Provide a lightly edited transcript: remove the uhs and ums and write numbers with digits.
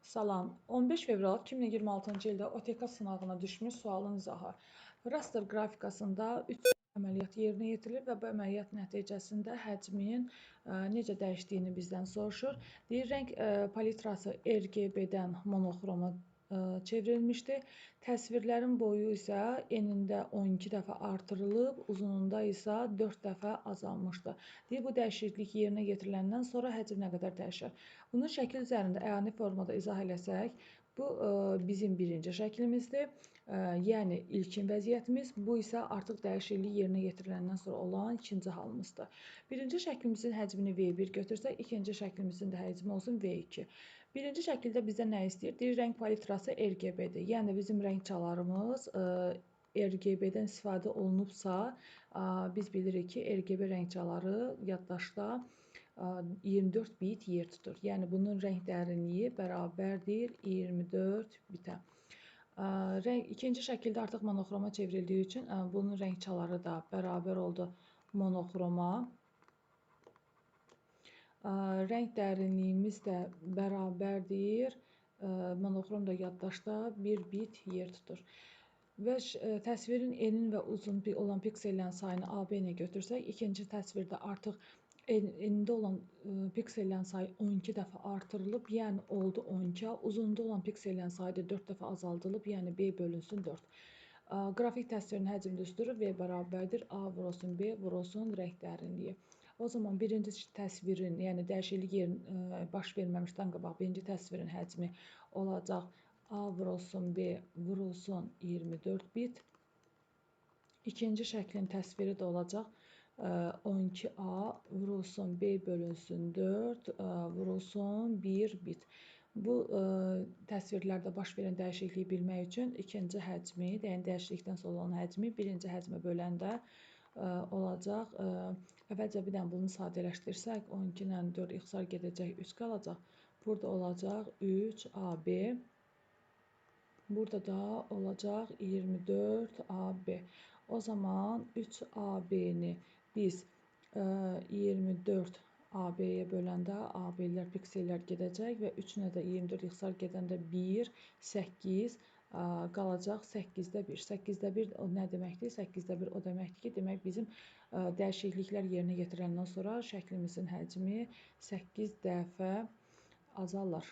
Salam. 15 fevral 2026-cı ildə OTK sınağına düşmüş sualın izahı. Raster qrafikasında 3 əməliyyat yerinə yetirilir və bu əməliyyat nəticəsində həcmin necə dəyişdiyini bizdən soruşur. Deyir, rəng palitrası RGB-dən monoxroma çevrilmişdir. Təsvirlərin boyu isə enində 12 dəfə artırılıb, uzunluğunda isə 4 dəfə azalmışdır. Deyir, bu dəyişiklik yerinə yetiriləndən sonra həcm nə qədər dəyişir? Bunu şəkil üzərində əyani formada izah eləsək, bu bizim birinci şəklimizdir. Yəni ilkin vəziyyətimiz, bu isə artıq dəyişiklik yerinə yetiriləndən sonra olan ikinci halımızdır. Birinci şəklimizin həcmini V1 götürsək, ikinci şəklimizin də həcmi olsun V2. Birinci şəkildə bizdən nə istəyir? Deyir, rəng palitrası RGB-dir. Yəni bizim rəng çalarımız RGB-dən istifadə olunubsa, biz bilirik ki, RGB rəng çaları yaddaşda 24 bit yer tutur. Yəni bunun rəng dərinliyi bərabərdir 24 bitə. İkinci şəkildə artıq monoxroma çevrildiyi üçün bunun rəng çaları da bərabər oldu monoxroma. Rəng dərinliyimiz də bərabərdir. Monoxrom da yaddaşda 1 bit yer tutur. Və təsvirin enin və uzun olan piksellərin sayını AB-nə götürsək, ikinci təsvirdə artıq enində olan piksellərin sayı 12 dəfə artırılıb, yəni oldu 12. Uzunluğunda olan piksellərin sayı da 4 dəfə azaldılıb, yəni B bölünsün 4. Qrafik təsvirin həcm düsturu V bərabərdir A vurulsun B vurulsun rəng dərinliyi. O zaman birinci təsvirin, yəni dəyişiklik baş verməmişdən qabaq birinci təsvirin həcmi olacaq A vurulsun B vurulsun 24 bit. İkinci şəklin təsviri də olacaq 12A vurulsun B bölünsün 4 vurulsun 1 bit. Bu təsvirlərdə baş verən dəyişikliyi bilmək üçün ikinci həcmi, yəni dəyişiklikdən sonra olan həcmi birinci həcmə böləndə olacaq. Əvvəlcə bir dənə bunu sadələşdirsək, 12 ilə 4 ixtisar gedəcək, 3 qalacaq. Burada olacaq 3AB. Burada da olacaq 24AB. O zaman 3AB-ni biz 24 AB-yə böləndə AB-lər, piksellər gedəcək və 3-nə də 24 ixtisar gedəndə 1, 8 qalacaq 8-də 1. 8-də 1 o nə deməkdir? 8-də 1 o deməkdir ki, demək bizim dəyişikliklər yerinə yetiriləndən sonra şəklimizin həcmi 8 dəfə azalır.